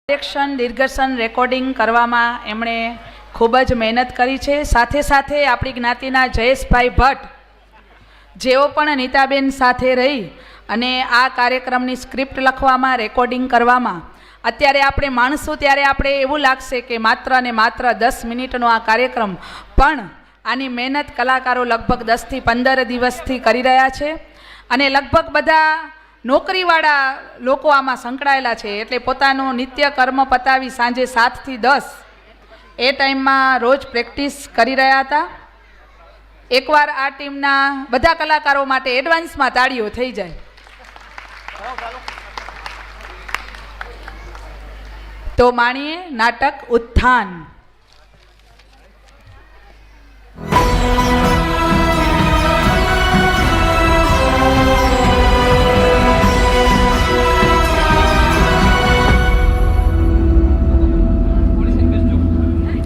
Direction દિગ્દર્શન recording કરવામાં એમણે ખૂબ જ મહેનત કરી છે. સાથે સાથે આપણી જ્ઞાતિના જયેશભાઈ ભટ્ટ જેઓ પણ નીતાબેન સાથે રહી અને આ કાર્યક્રમની સ્ક્રિપ્ટ લખવામાં રેકોર્ડિંગ કરવામાં અત્યારે આપણે માણશું ત્યારે આપણે એવું લાગશે કે માત્ર ને માત્ર 10 મિનિટનો આ કાર્યક્રમ, પણ આની મહેનત કલાકારો લગભગ 10 થી 15 દિવસથી કરી રહ્યા છે અને લગભગ બધા નોકરીવાળા લોકો આમાં સંકળાયેલા છે. એટલે પોતાનું નિત્ય કર્મ પતાવી સાંજે 7 થી 10 એ ટાઈમમાં રોજ પ્રેક્ટિસ કરી રહ્યા હતા. એકવાર આ ટીમના બધા કલાકારો માટે એડવાન્સમાં તાળીઓ થઈ જાય. તો માણીએ નાટક ઉત્થાન.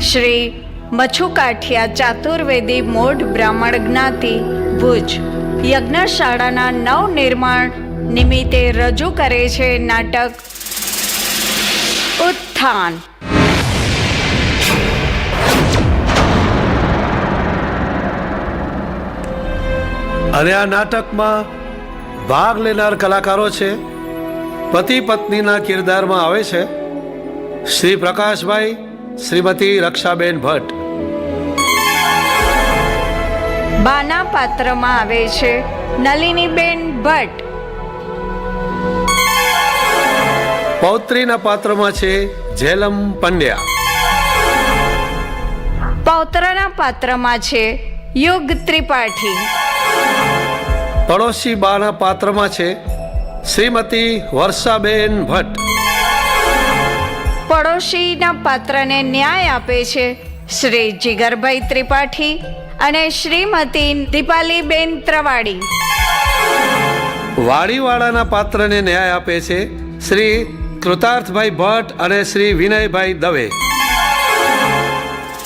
શ્રી મચ્છુકાઠિયા ચાતુર્વેદી મોઢ બ્રાહ્મણ જ્ઞાતિ ભુજ યજ્ઞશાળાના નવનિર્માણ નિમિત્તે રજૂ કરે છે નાટક ઉત્થાન. અને આ નાટકમાં ભાગ લેનાર કલાકારો છે, પતિ પત્નીના કિરદારમાં આવે છે શ્રી પ્રકાશભાઈ, શ્રીમતી રક્ષાબેન ભટ્ટ. બાના પાત્રમાં આવે છે નલિનીબેન ભટ્ટ. પૌત્રીના પાત્રમાં છે ઝેલમ પંડ્યા. પૌત્રના પાત્રમાં છે યુગ ત્રિપાઠી. પડોશી બાના પાત્રમાં છે શ્રીમતી વર્ષાબેન ભટ્ટ. પડોશીના પાત્રને ન્યાય આપે છે શ્રી જીગરભાઈ ત્રિપાઠી અને શ્રીમતી દીપાલીબેન ત્રવાડી. વાડીવાળાના પાત્રને ન્યાય આપે છે શ્રી કૃતાર્થભાઈ ભટ્ટ અને શ્રી વિનયભાઈ દવે.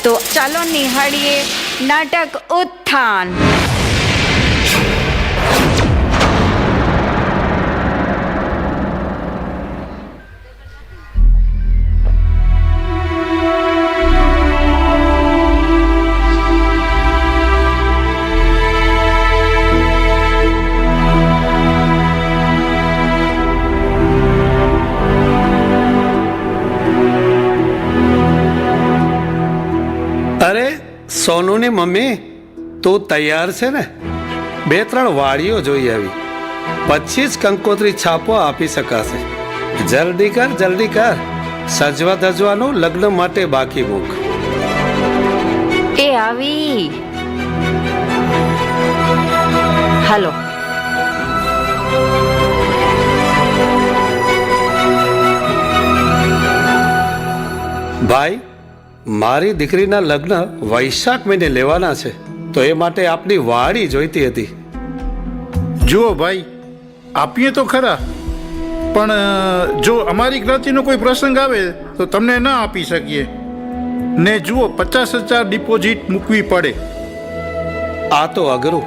તો ચાલો નિહાળીએ નાટક ઉત્થાન. અરે સોનુની મમ્મી, તું તૈયાર છે ને? 2-3 વાડીઓ જોઈ આવી, પછી જ કંકોત્રી છાપો આપી શકાશે. જલ્દી કર, જલ્દી કર. સજવા ધજવાનું લગ્ન માટે બાકી મૂક. એ આવી. હાલો. ભાઈ, મારી દીકરીના લગ્ન વૈશાખ મહિને લેવાના છે, તો એ માટે આપની વાડી જોઈતી હતી. જુઓ ભાઈ, આપીએ તો ખરા, પણ જો અમારી જ્ઞાતિનો કોઈ પ્રસંગ આવે તો તમને ના આપી શકીએ. ને જુઓ, 50,000 ડિપોઝિટ મૂકવી પડે. આ તો અઘરું.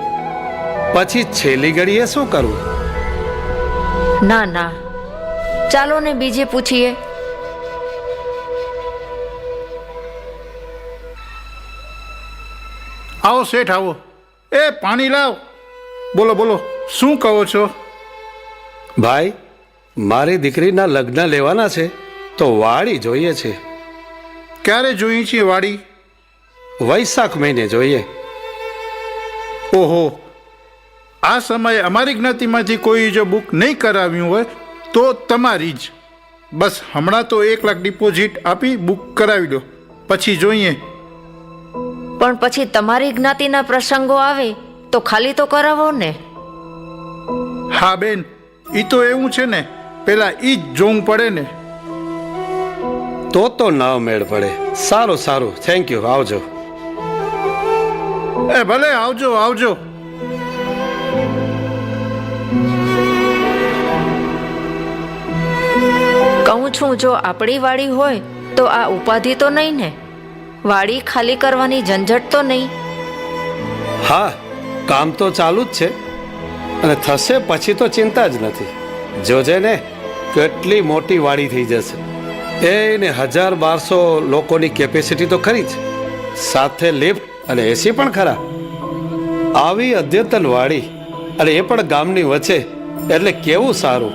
પછી છેલ્લી ઘડીએ શું કરવું? ના ના, ચાલો ને બીજે પૂછીએ. આવો શેઠ, આવો. એ પાણી લાવ. બોલો બોલો, શું કહો છો? ભાઈ, મારી દીકરીના લગ્ન લેવાના છે, તો વાડી જોઈએ છે. ક્યારે જોઈએ છીએ વાડી? વૈશાખ મહિને જોઈએ. ઓહો, આ સમયે અમારી જ્ઞાતિમાંથી કોઈ જો બુક નહીં કરાવ્યું હોય તો તમારી જ. બસ હમણાં તો 1 લાખ ડિપોઝિટ આપી બુક કરાવી દો, પછી જોઈએ. પણ પછી તમારી જ્ઞાતિના પ્રસંગો આવે તો ખાલી તો કરાવો ને. હા બેન, ઈ તો એવું છે ને, પેલા ઈ જ જોવું પડે ને. તો ન મેળ પડે. સારું સારું, થેન્ક યુ, આવજો. એ ભલે, આવજો આવજો. કહું છું, જો આપણી વાડી હોય તો આ ઉપાધિ તો નહીં ને? વાડી ખાલી કરવાની ઝંઝટ તો નહીં? હા, કામ તો ચાલુ જ છે અને થશે પછી તો ચિંતા જ નથી. જોજે ને, કેટલી મોટી વાડી થઈ જશે. એને 1000-1200 લોકોની કેપેસિટી તો ખરી જ, સાથે લિફ્ટ અને એસી પણ ખરા. આવી અદ્યતન વાડી અને એ પણ ગામની વચ્ચે, એટલે કેવું સારું,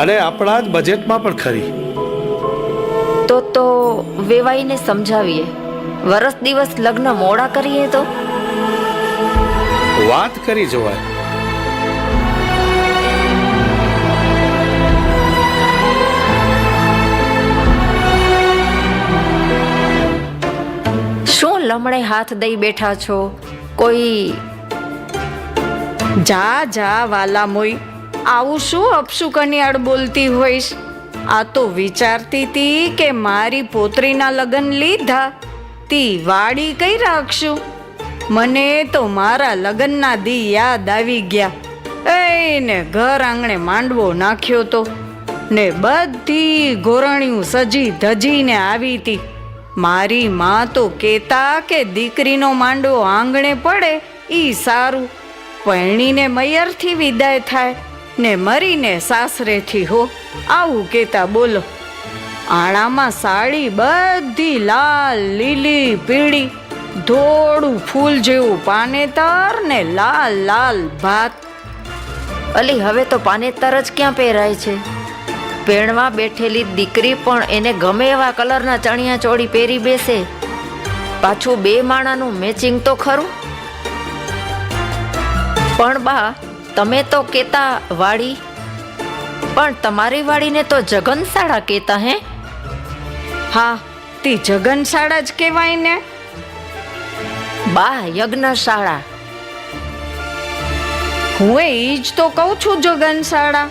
અને આપણા જ બજેટમાં પણ ખરી. તો વેવાઈને સમજાવીએ, વરસ દિવસ લગ્ન મોડા કરીએ તો. વાત કરી જોવાય. શું લમણે હાથ દઈ બેઠા છો? કોઈ જા જા વાલા મોઈ, આવું શું અપશુકનિયાળ બોલતી હોઈશ? આ તો વિચારતી હતી કે મારી પોતરીના લગ્ન લીધા તી વાડી કઈ રાખશું. મને તો મારા લગ્નના દી યાદ આવી ગયા. એને ઘર આંગણે માંડવો નાખ્યો તો ને બધી ગોરણિયું સજી ધજીને આવી હતી. મારી માં તો કહેતા કે દીકરીનો માંડવો આંગણે પડે ઈ સારું, પરણીને મૈયરથી વિદાય થાય ને મરીને સાસરેથી હો, આવું કહેતા. બોલો, આણામાં સાડી બધી લાલ લીલી પીળી, ધોળું ફૂલ જેવું પાનેતર ને લાલ લાલ ભાત. અલી હવે તો પાનેતર જ ક્યાં પહેરાય છે? પેણવા બેઠેલી દીકરી પણ એને ગમે એવા કલરના ચણિયા ચોળી પહેરી બેસે. પાછું 2 માણાનું મેચિંગ તો ખરું. પણ બા, તમે તો કેતા વાડી, પણ તમારી વાડીને તો જગનશાળા કેતા હે? હા, તી જગનશાળા જ કહેવાય ને. બા, યજ્ઞશાળા. હું ઈ જ તો કહું છું, જગનશાળા.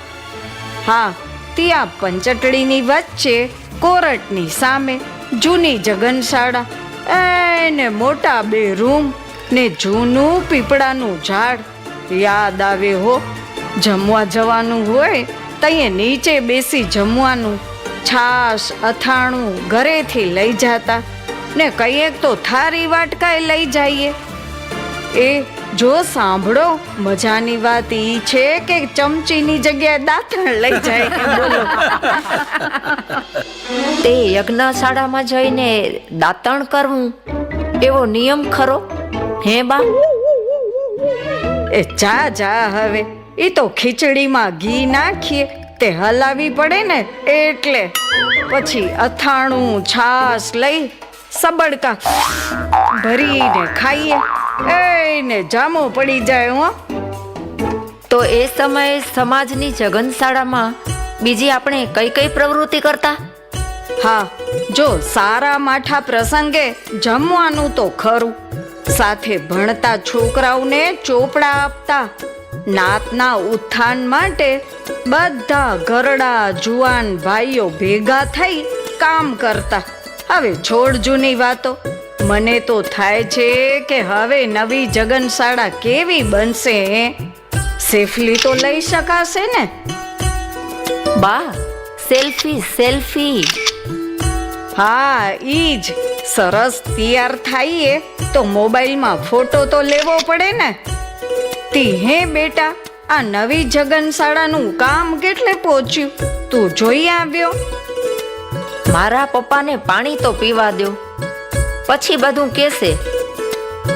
હા, ત્યાં પંચટડીની વચ્ચે કોરટની સામે જૂની જગનશાળા, એને મોટા 2 રૂમ ને જૂનું પીપળાનું ઝાડ. યાદ આવે હો, જમવા જવાનું હોય તઈએ નીચે બેસી જમવાનું. છાશ અથાણું ઘરેથી લઈ જતા ને કઈક તો થારી વાટકાએ લઈ જઈએ. એ જો સાંભળો, મજાની વાત ઈ છે કે ચમચીની જગ્યાએ દાંતણ લઈ જાય. બોલો, તે યજ્ઞશાળામાં જઈને દાંતણ કરવું એવો નિયમ ખરો હે બા? એ જા જા હવે, એ તો ખીચડીમાં ઘી નાખીએ તે હલાવી પડે ને, એટલે પછી અથાણું છાશ લઈ સબડકા ભરીને ખાઈએ. એને જામો પડી જાય હો. તો એ સમયે સમાજની જગનશાળામાં બીજી આપણે કઈ કઈ પ્રવૃત્તિ કરતા? હા, જો સારા માઠા પ્રસંગે જમવાનું તો ખરું, સાથે ભણતા છોકરાઓને ચોપડા આપતા. નાતના ઉત્થાન માટે બધા ઘરડા જુવાન ભાઈઓ ભેગા થઈ કામ કરતા. હવે છોડ જૂની વાતો. મને તો થાય છે કે હવે નવી જગનશાળા કેવી બનશે? સેફલી તો લઈ શકાશે ને? બા, સેલ્ફી સેલ્ફી. હા, ઈ જ. સરસ તૈયાર થઈએ તો મોબાઈલમાં ફોટો તો લેવો પડે ને. તી હે બેટા, આ નવી જગનશાળાનું કામ કેટલે પહોંચ્યું? તું જોઈ આવ્યો? મારા પપ્પાને પાણી તો પીવા દો, પછી બધું કેસે.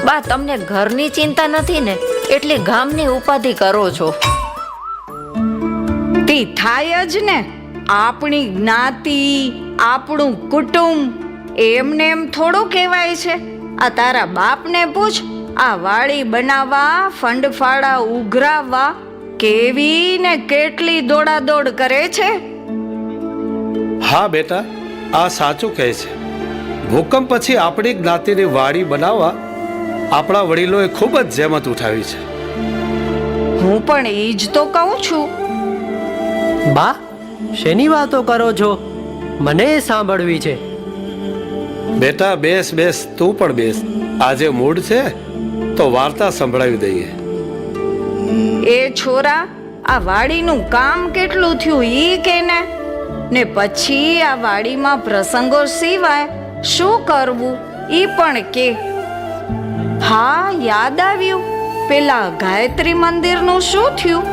બા, તમને ઘરની ચિંતા નથી ને, એટલે ગામની ઉપાધિ કરો છો. તી થાય જ ને. આપણી જ્ઞાતિ, આપણું કુટુંબ એમને એમ થોડું કહેવાય છે. આ તારા બાપને પૂછ, આ વાડી બનાવવા, ફંડફાળા ઉઘરાવવા કેવી ને કેટલી દોડાદોડ કરે છે. હા બેટા, આ સાચું કહે છે. ભૂકંપ પછી આપણી જ્ઞાતિની વાડી બનાવવા આપણા વડીલોએ ખૂબ જ જહેમત ઉઠાવી છે. હું પણ એ જ તો કહું છું. બા, શેની વાતો કરો છો? મને સાંભળવી છે. બેટા બેસ બેસ, તું પણ બેસ. આજે મૂડ છે તો વાર્તા સંભળાવી દઈએ. એ છોરા, આ વાડીનું કામ કેટલું થયું ઈ કે ને પછી આ વાડીમાં પ્રસંગો સિવાય શું કરવું ઈ પણ કે. હા, યાદ આવ્યું, પેલા ગાયત્રી મંદિરનું શું થયું?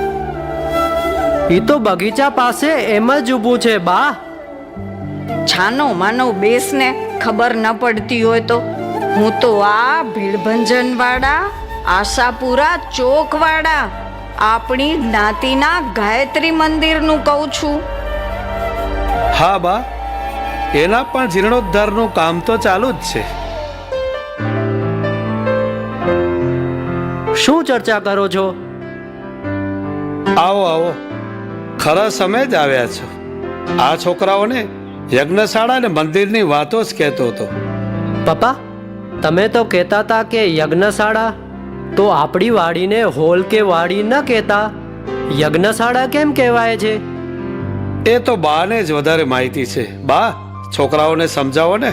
એ તો બગીચા પાસે એમ જ ઊભું છે બા. છાનો માનો બેસને, ખબર ન પડતી હોય તો. હું તો આ ભીડભંજન વાળા, આશાપુરા ચોક વાળા આપણી જ્ઞાતિના ગાયત્રી મંદિરનું કહું છું. હા બા, એના પણ જીર્ણોદ્ધારનું કામ તો ચાલુ જ છે. શું ચર્ચા કરો છો? આવો આવો, ખરા સમય જ આવ્યા છો. આ છોકરાઓને યજ્ઞશાળા ને મંદિરની વાતો જ કહેતો હતો. પપ્પા, તમે તો કહેતા હતા કે યજ્ઞશાળા, તો આપણી વાડીને હોલ કે વાડી ન કહેતા યજ્ઞશાળા કેમ કહેવાય છે? એ તો બાને જ વધારે માહિતી છે. બા, છોકરાઓને સમજાવો ને.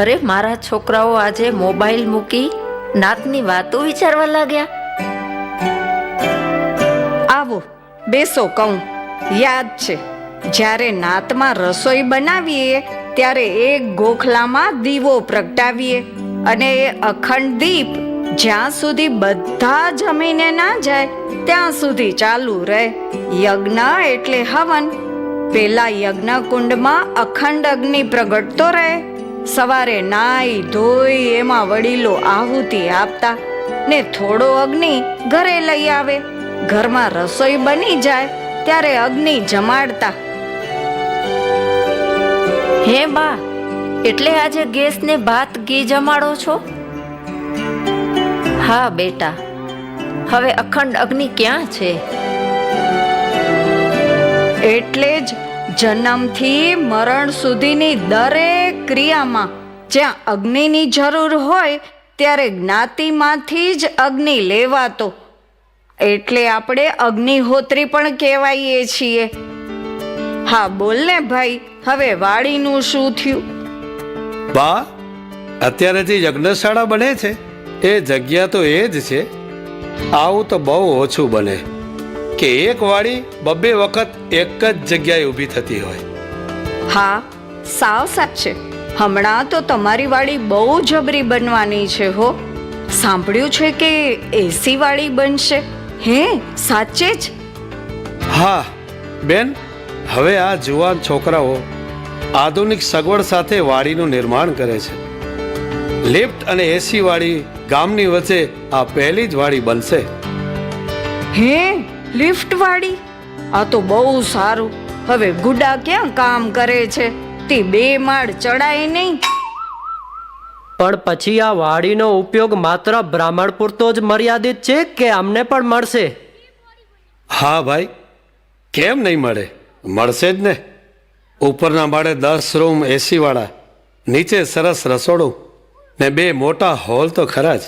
અરે મારા છોકરાઓ આજે મોબાઈલ મૂકી નાતની વાતો વિચારવા લાગ્યા. આવો બેસો કહું. યાદ છે, જ્યારે નાતમાં રસોઈ બનાવીએ ત્યારે એક ગોખલામાં દીવો પ્રગટાવીએ અને એ અખંડ દીપ જ્યાં સુધી બધા જમીને ના જાય ત્યાં સુધી ચાલુ રહે. યજ્ઞ એટલે હવન. પેલા યજ્ઞ કુંડમાં અખંડ અગ્નિ પ્રગટતો રહે. સવારે નાઈ ધોઈ એમાં વડીલો આહુતિ આપતા ને થોડો અગ્નિ ઘરે લઈ આવે. ઘરમાં રસોઈ બની જાય ત્યારે અગ્નિ જમાડતા. હે બા, એટલે આજે ગેસ ને ભાત ઘી જમાડો છો? હા બેટા, હવે અખંડ અગ્નિ ક્યાં છે? એટલે જ જન્મથી મરણ સુધીની દરેક ક્રિયામાં જ્યાં અગ્નિની જરૂર હોય ત્યારે જ્ઞાતિમાંથી જ અગ્નિ લેવાતો. એટલે આપણે અગ્નિહોત્રી પણ કહેવાઈએ છીએ. હા બોલ ને ભાઈ, હવે વાડીનું શું થયું? બા, અત્યારે જે યજ્ઞશાળા બને છે એ જગ્યા તો એ જ છે. આવું તો બહુ ઓછું બને કે એક વાડી બબ્બે વખત એક જ જગ્યાએ ઊભી થતી હોય. હા, સાવ સાચે. હમણાં તો તમારી વાડી બહુ જબરી બનવાની છે હો. સાંભળ્યું છે કે એસી વાડી બનશે. હે, સાચે જ? હા બેન, હવે આ જુવાન છોકરાઓ આધુનિક સગવડ સાથે વાડીનું નિર્માણ કરે છે. લિફ્ટ અને એસી વાળી ગામની વચ્ચે આ પહેલી જ વાડી બનશે. હે, લિફ્ટ વાળી? આ તો બહુ સારું. હવે ગુડા ક્યાં કામ કરે છે? તે 2 માળ ચડાય નહીં. પણ પછી આ વાડીનો ઉપયોગ માત્ર બ્રાહ્મણ પૂરતો જ મર્યાદિત છે કે અમને પણ મળશે? હા ભાઈ, કેમ નહીં મળે? મળશે જ ને. ઉપરના માળે 10 રૂમ એસી વાળા, નીચે સરસ રસોડું ને 2 મોટા હોલ તો ખરા જ.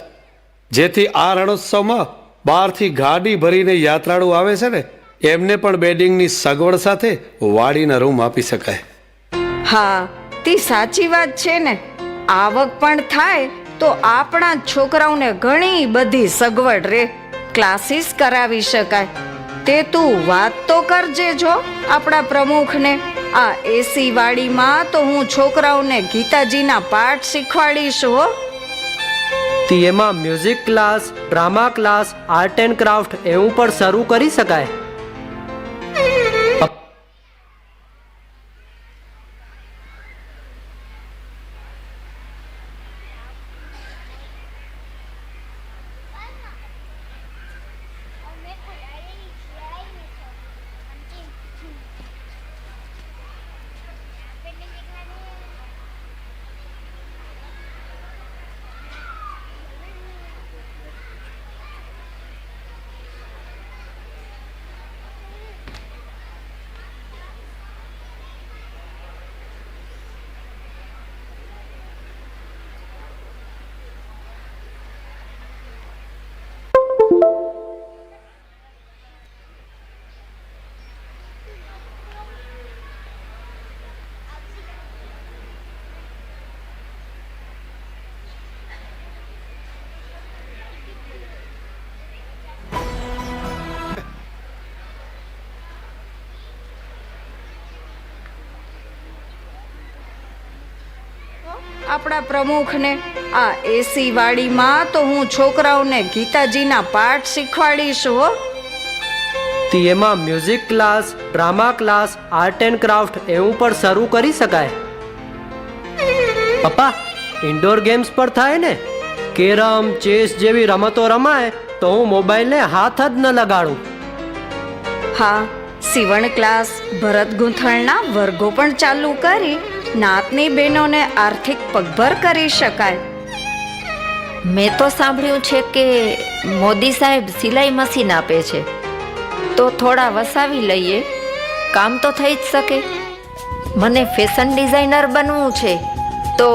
જેથી આ રણોત્સવમાં બહારથી ગાડી ભરીને યાત્રાળુ આવે છે ને, એમને પણ બેડિંગની સગવડ સાથે વાડીના રૂમ આપી શકાય. હા, તે સાચી વાત છે ને. આવક પણ થાય તો આપણા છોકરાઓને ઘણી બધી સગવડ રહે. ક્લાસીસ કરાવી શકાય. તે તું વાત તો કરજે જો આપણા પ્રમુખને. આ એસી વાડીમાં તો હું છોકરાઓને ગીતાજીના પાઠ શીખવાડીશ હો. એમાં music class, drama class, art and craft એવું પણ શરૂ કરી શકાય. આપણા પ્રમુખને. આ એસી વાડીમાં તો હું છોકરાઓને ગીતાજીના પાઠ શીખવાડીશ હો. તો એમાં music class, drama class, art and craft એવું પણ શરૂ કરી શકાય. પપ્પા, ઇન્ડોર ગેમ્સ પણ થાય ને? કેરમ, ચેસ જેવી રમતો રમાય તો હું મોબાઈલને હાથ જ ન લગાડું. હા, સીવણ ક્લાસ, ભરત ગૂંથણના વર્ગો પણ ચાલુ કરી નાતની બહેનોને આર્થિક પગભર કરી શકાય. મેં તો સાંભળ્યું છે કે મોદી સાહેબ સિલાઈ મશીન આપે છે, તો થોડા વસાવી લઈએ, કામ તો થઈ જ શકે. મને ફેશન ડિઝાઇનર બનવું છે, તો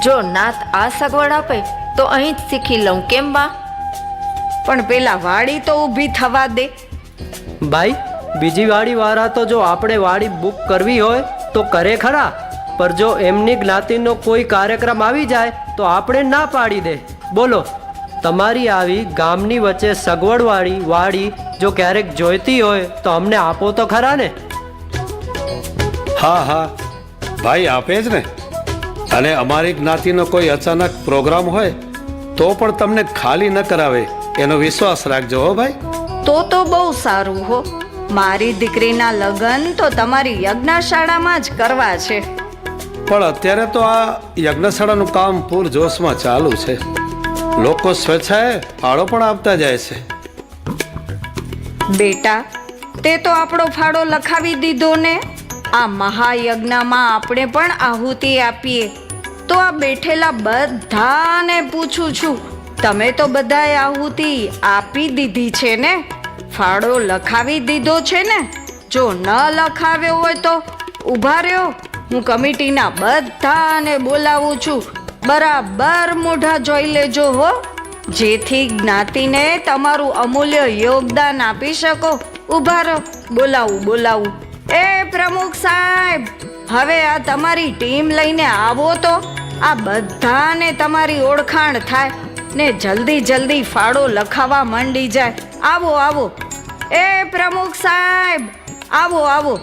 જો નાત આ સગવડ આપે તો અહીં જ શીખી લઉં, કેમ બા? પણ પેલા વાડી તો ઊભી થવા દે. ભાઈ, બીજી વાડીવાળા તો જો આપણે વાડી બુક કરવી હોય તો કરે ખરા, પર જો એમની જ્ઞાતિનો કોઈ કાર્યક્રમ આવી જાય તો આપણે ના પાડી દે. બોલો, તમારી આવી ગામની વચ્ચે સગવડવાળી વાડી જો ક્યારેક જોઈતી હોય તો અમને આપો તો ખરા ને? હા હા ભાઈ, આપે જ ને. અને અમારી જ્ઞાતિનો કોઈ અચાનક પ્રોગ્રામ હોય તો પણ તમને ખાલી ન કરાવે, એનો વિશ્વાસ રાખજો હો ભાઈ. તો બહુ સારું હો. મારી દીકરીના લગ્ન તો તમારી યજ્ઞશાળામાં જ કરવા છે. પણ અત્યારે તો આ યજ્ઞશાળાનું કામ પૂરજોશમાં ચાલુ છે. લોકો સ્વેચ્છાએ ફાળો પણ આપતા જાય છે. બેટા, તે તો આપણો ફાળો લખાવી દીધો ને. આ મહાયજ્ઞમાં આપણે પણ આહુતિ આપીએ. તો આ બેઠેલા બધાને પૂછું છું, તમે તો બધાએ આહુતિ આપી દીધી છે ને? ફાળો લખાવી દીધો છે ને? જો ન લખાવ્યો હોય તો ઊભા રહ્યો, હું કમિટીના બધાને બોલાવું છું. બરાબર મોઢા જોઈ લેજો હો, જેથી જ્ઞાતિને તમારું અમૂલ્ય યોગદાન આપી શકો. ઊભા રહો, બોલાવું. એ પ્રમુખ સાહેબ, હવે આ તમારી ટીમ લઈને આવો તો આ બધાને તમારી ઓળખાણ થાય ને જલ્દી ફાળો લખાવા માંડી જાય. આવો. એ પ્રમુખ સાહેબ, આવો.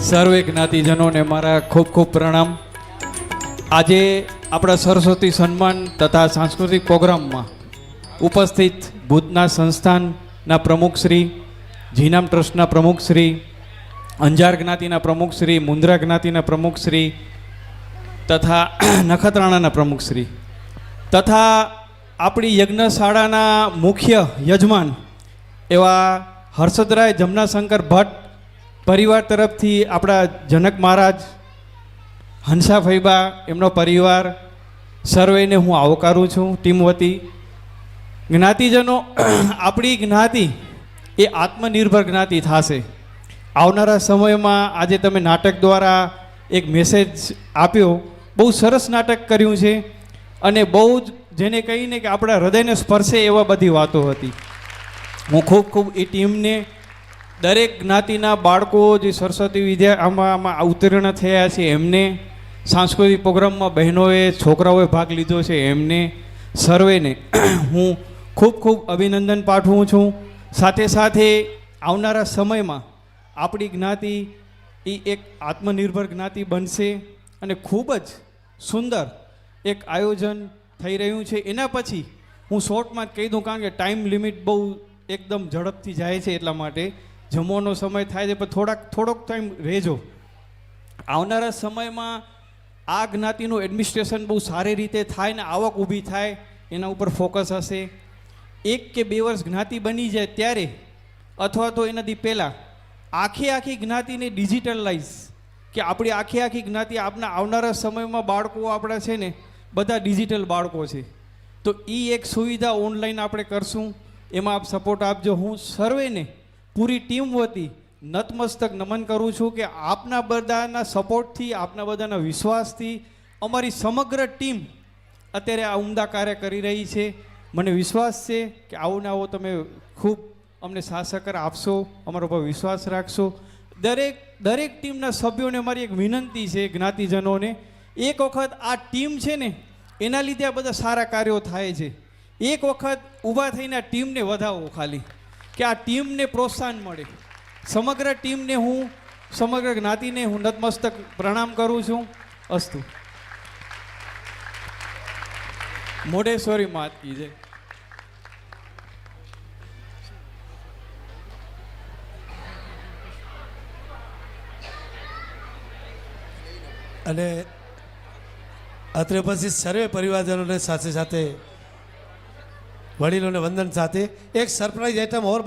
સર્વે જ્ઞાતિજનોને મારા ખૂબ ખૂબ પ્રણામ. આજે આપણા સરસ્વતી સન્માન તથા સાંસ્કૃતિક પ્રોગ્રામમાં ઉપસ્થિત ભૂતના સંસ્થાનના પ્રમુખશ્રી, જીનામ ટ્રસ્ટના પ્રમુખશ્રી, અંજાર જ્ઞાતિના પ્રમુખશ્રી, મુંદ્રા જ્ઞાતિના પ્રમુખશ્રી તથા નખત્રાણાના પ્રમુખશ્રી તથા આપણી યજ્ઞશાળાના મુખ્ય યજમાન એવા હર્ષદરાય જમનાશંકર ભટ્ટ પરિવાર તરફથી આપણા જનક મહારાજ, હંસા ફૈબા, એમનો પરિવાર, સર્વેને હું આવકારું છું ટીમ વતી. જ્ઞાતિજનો, આપણી જ્ઞાતિ એ આત્મનિર્ભર જ્ઞાતિ થશે. આવનારા સમયમાં આજે તમે નાટક દ્વારા એક મેસેજ આપ્યો, બહુ સરસ નાટક કર્યું છે અને બહુ જ જેને કહીને કે આપણા હૃદયને સ્પર્શે એવા બધી વાતો હતી. હું ખૂબ એ ટીમને, દરેક જ્ઞાતિના બાળકો જે સરસ્વતી વિદ્યા આમાં ઉત્તીર્ણ થયા છે એમને, સાંસ્કૃતિક પ્રોગ્રામમાં બહેનોએ છોકરાઓએ ભાગ લીધો છે એમને સર્વેને હું ખૂબ અભિનંદન પાઠવું છું. સાથે આવનારા સમયમાં આપણી જ્ઞાતિ એ એક આત્મનિર્ભર જ્ઞાતિ બનશે અને ખૂબ જ સુંદર એક આયોજન થઈ રહ્યું છે. એના પછી હું શોર્ટમાં જ કહી દઉં, કારણ કે ટાઈમ લિમિટ બહુ એકદમ ઝડપથી જાય છે, એટલા માટે જમવાનો સમય થાય છે, પણ થોડોક ટાઈમ રહેજો. આવનારા સમયમાં આ જ્ઞાતિનું એડમિનિસ્ટ્રેશન બહુ સારી રીતે થાય ને આવક ઊભી થાય એના ઉપર ફોકસ હશે. 1 કે 2 વર્ષ જ્ઞાતિ બની જાય ત્યારે, અથવા તો એનાથી પહેલાં આખી જ્ઞાતિને ડિજિટલાઇઝ, કે આપણી આખી જ્ઞાતિ આપના આવનારા સમયમાં બાળકો આપણા છે ને બધા ડિજિટલ બાળકો છે, તો એ એક સુવિધા ઓનલાઈન આપણે કરશું. એમાં આપ સપોર્ટ આપજો. હું સર્વેને પૂરી ટીમ વતી નતમસ્તક નમન કરું છું કે આપના બધાના સપોર્ટથી, આપના બધાના વિશ્વાસથી અમારી સમગ્ર ટીમ અત્યારે આ ઉમદા કાર્ય કરી રહી છે. મને વિશ્વાસ છે કે આવો ને આવો તમે ખૂબ અમને સાથ સહકાર આપશો, અમારા પર વિશ્વાસ રાખશો. દરેક ટીમના સભ્યોને મારી એક વિનંતી છે, જ્ઞાતિજનોને, એક વખત આ ટીમ છે ને એના લીધે આ બધા સારા કાર્યો થાય છે. એક વખત ઊભા થઈને આ ટીમને વધાવો, ખાલી કે આ ટીમને પ્રોત્સાહન મળે. સમગ્ર ટીમને હું, સમગ્ર જ્ઞાતિને હું નતમસ્તક પ્રણામ કરું છું. અસ્તુ. મોઢેશ્વરી માત કી જય. અને અત્રે પછી સર્વે પરિવારજનોને સાથે સાથે વડીલોને વંદન સાથે એક સરપ્રાઈઝ આઈટમ ઓર